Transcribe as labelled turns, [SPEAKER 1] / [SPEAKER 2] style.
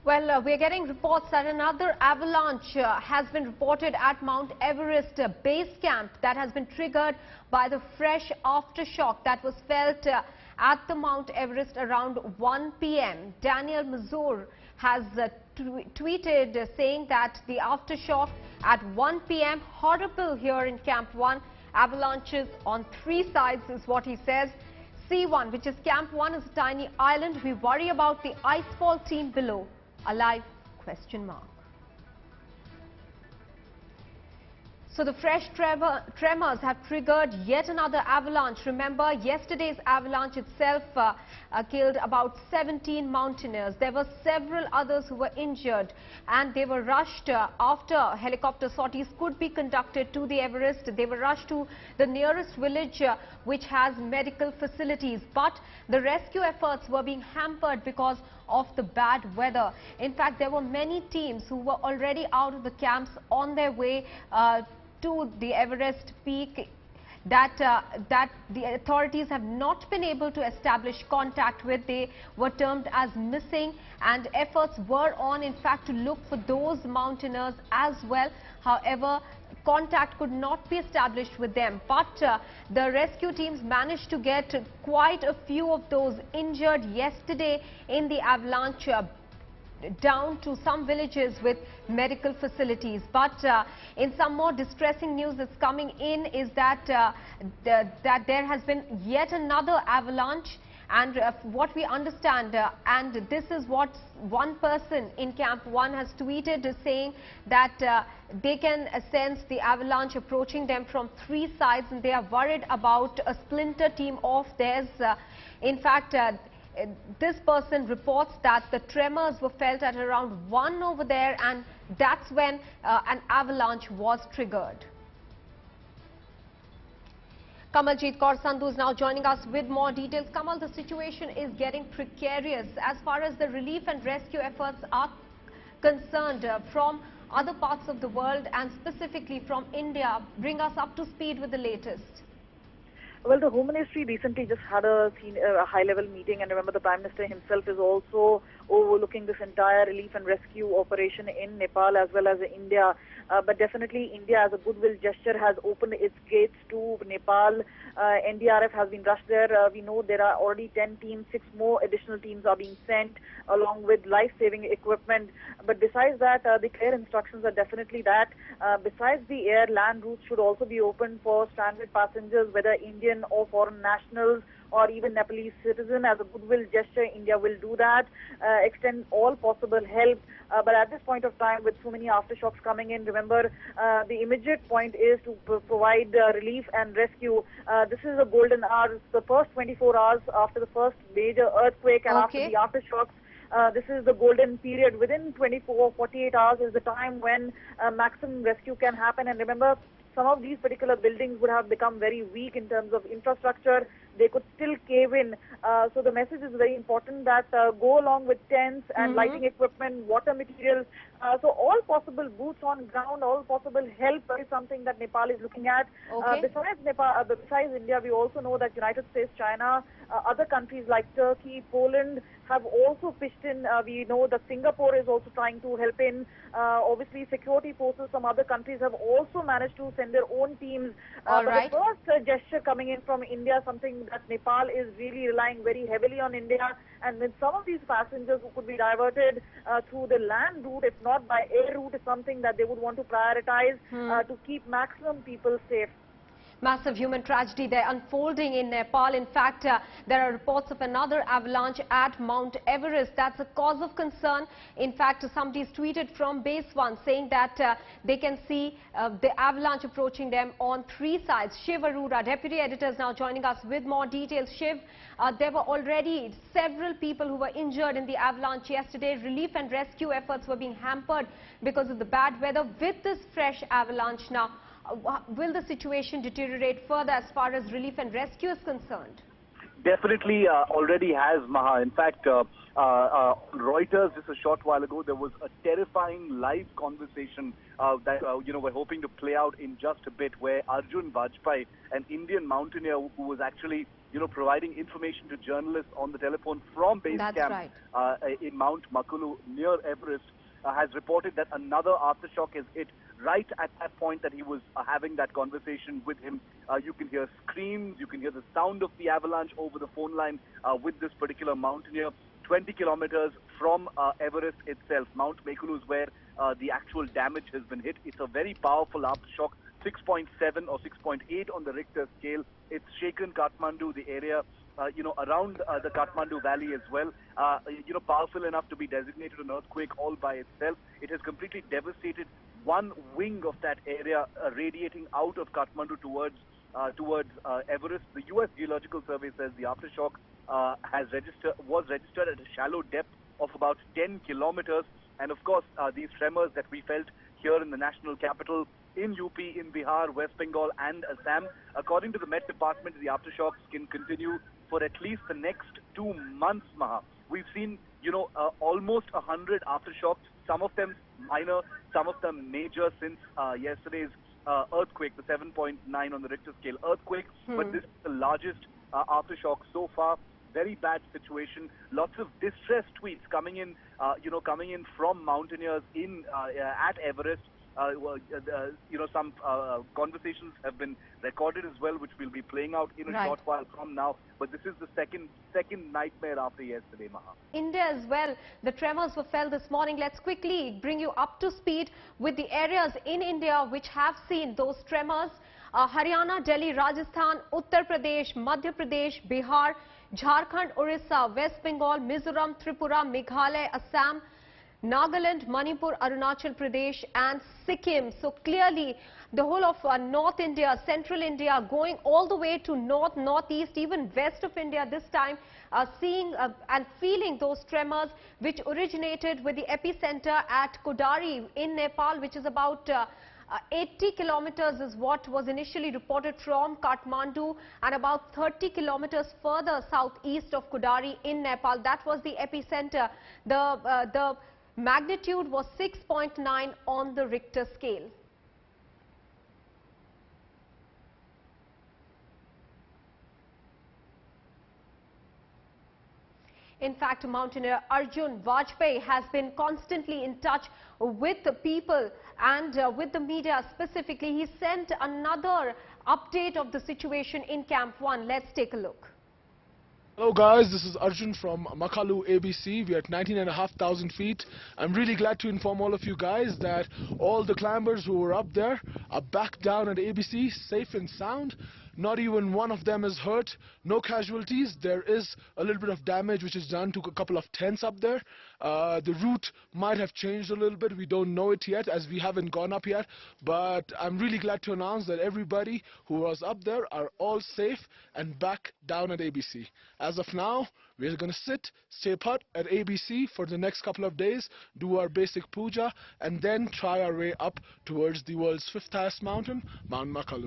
[SPEAKER 1] Well, we're getting reports that another avalanche has been reported at Mount Everest base camp that has been triggered by the fresh aftershock that was felt at the Mount Everest around 1 p.m. Daniel Mazur has tweeted saying that the aftershock at 1 p.m. horrible here in Camp 1. Avalanches on 3 sides is what he says. C1, which is Camp 1, is a tiny island. We worry about the icefall team below. Alive? Question mark. So the fresh tremors have triggered yet another avalanche. Remember, yesterday's avalanche itself killed about 17 mountaineers. There were several others who were injured and they were rushed after helicopter sorties could be conducted to the Everest. They were rushed to the nearest village which has medical facilities. But the rescue efforts were being hampered because of the bad weather. In fact, there were many teams who were already out of the camps on their way to the Everest peak that the authorities have not been able to establish contact with. They were termed as missing, and efforts were on, in fact, to look for those mountaineers as well. However, contact could not be established with them, but the rescue teams managed to get quite a few of those injured yesterday in the avalanche down to some villages with medical facilities. But in some more distressing news that's coming in is that that there has been yet another avalanche, and what we understand, and this is what one person in Camp 1 has tweeted, saying that they can sense the avalanche approaching them from 3 sides, and they are worried about a splinter team of theirs. In fact, this person reports that the tremors were felt at around 1 over there, and that's when an avalanche was triggered. Kamaljeet Kaur Sandhu is now joining us with more details. Kamal, the situation is getting precarious as far as the relief and rescue efforts are concerned from other parts of the world and specifically from India. Bring us up to speed with the latest.
[SPEAKER 2] Well, the Home Ministry recently just had a high-level meeting, and remember the Prime Minister himself is also overlooking this entire relief and rescue operation in Nepal as well as India. But definitely India, as a goodwill gesture, has opened its gates to Nepal. NDRF has been rushed there. We know there are already 10 teams, 6 more additional teams are being sent along with life-saving equipment. But besides that, the clear instructions are definitely that besides the air, land routes should also be open for stranded passengers, whether Indian or foreign nationals or even Nepalese citizen. As a goodwill gesture, India will do that, extend all possible help. But at this point of time, with so many aftershocks coming in, remember, the immediate point is to provide relief and rescue. This is a golden hour, the first 24 hours after the first major earthquake and after the aftershocks. This is the golden period. Within 48 hours is the time when maximum rescue can happen. And remember, some of these particular buildings would have become very weak in terms of infrastructure. They could still cave in. So the message is very important that go along with tents and lighting equipment, water materials. So all possible boots on ground, all possible help is something that Nepal is looking at. Besides Nepal, besides India, we also know that United States, China, other countries like Turkey, Poland have also pitched in. We know that Singapore is also trying to help in. Obviously, security forces from other countries have also managed to send their own teams. But the first gesture coming in from India, something that Nepal is really relying very heavily on India, and with some of these passengers who could be diverted through the land route, if not by air route, is something that they would want to prioritize to keep maximum people safe.
[SPEAKER 1] Massive human tragedy there unfolding in Nepal. In fact, there are reports of another avalanche at Mount Everest. That's a cause of concern. In fact, somebody's tweeted from Base 1 saying that they can see the avalanche approaching them on 3 sides. Shiv Arora, Deputy Editor, is now joining us with more details. Shiv, there were already several people who were injured in the avalanche yesterday. Relief and rescue efforts were being hampered because of the bad weather. With this fresh avalanche now, will the situation deteriorate further as far as relief and rescue is concerned?
[SPEAKER 3] Definitely already has, Maha. In fact, Reuters just a short while ago, there was a terrifying live conversation that we're hoping to play out in just a bit, where Arjun Vajpayee, an Indian mountaineer who was actually providing information to journalists on the telephone from base
[SPEAKER 1] That's
[SPEAKER 3] camp
[SPEAKER 1] right.
[SPEAKER 3] in Mount Makulu near Everest, has reported that another aftershock has hit right at that point that he was having that conversation with him. You can hear screams, you can hear the sound of the avalanche over the phone line with this particular mountaineer. 20 kilometers from Everest itself. Mount Makulu is where the actual damage has been hit. It's a very powerful aftershock, 6.7 or 6.8 on the Richter scale. It's shaken Kathmandu, the area, around the Kathmandu Valley as well. Powerful enough to be designated an earthquake all by itself. It has completely devastated one wing of that area, radiating out of Kathmandu towards Everest. The U.S. Geological Survey says the aftershock was registered at a shallow depth of about 10 kilometers. And of course, these tremors that we felt here in the national capital, in UP, in Bihar, West Bengal and Assam, according to the Met Department, the aftershocks can continue for at least the next 2 months, Maha. We've seen, almost 100 aftershocks, some of them minor, some of them major since yesterday's earthquake, the 7.9 on the Richter scale earthquake. But this is the largest aftershock so far. Very bad situation. Lots of distress tweets coming in, from mountaineers at Everest. Some conversations have been recorded as well, which we'll be playing out in a short while from now. But this is the second nightmare after yesterday, Maha.
[SPEAKER 1] India as well. The tremors were felt this morning. Let's quickly bring you up to speed with the areas in India which have seen those tremors. Haryana, Delhi, Rajasthan, Uttar Pradesh, Madhya Pradesh, Bihar, Jharkhand, Orissa, West Bengal, Mizoram, Tripura, Meghalaya, Assam, Nagaland, Manipur, Arunachal Pradesh and Sikkim. So clearly the whole of North India, Central India, going all the way to North, Northeast, even west of India this time, seeing and feeling those tremors which originated with the epicenter at Kodari in Nepal, which is about 80 kilometers is what was initially reported from Kathmandu, and about 30 kilometers further southeast of Kodari in Nepal. That was the epicenter. The magnitude was 6.9 on the Richter scale. In fact, mountaineer Arjun Vajpayee has been constantly in touch with the people and with the media specifically. He sent another update of the situation in Camp 1. Let's take a look.
[SPEAKER 4] Hello guys, this is Arjun from Makalu ABC. We are at 19,500 feet. I'm really glad to inform all of you guys that all the climbers who were up there are back down at ABC, safe and sound. Not even one of them is hurt, no casualties. There is a little bit of damage which is done to a couple of tents up there. The route might have changed a little bit. We don't know it yet as we haven't gone up yet. But I'm really glad to announce that everybody who was up there are all safe and back down at ABC. As of now, we're going to stay put at ABC for the next couple of days, do our basic puja, and then try our way up towards the world's 5th highest mountain, Mount Makalu.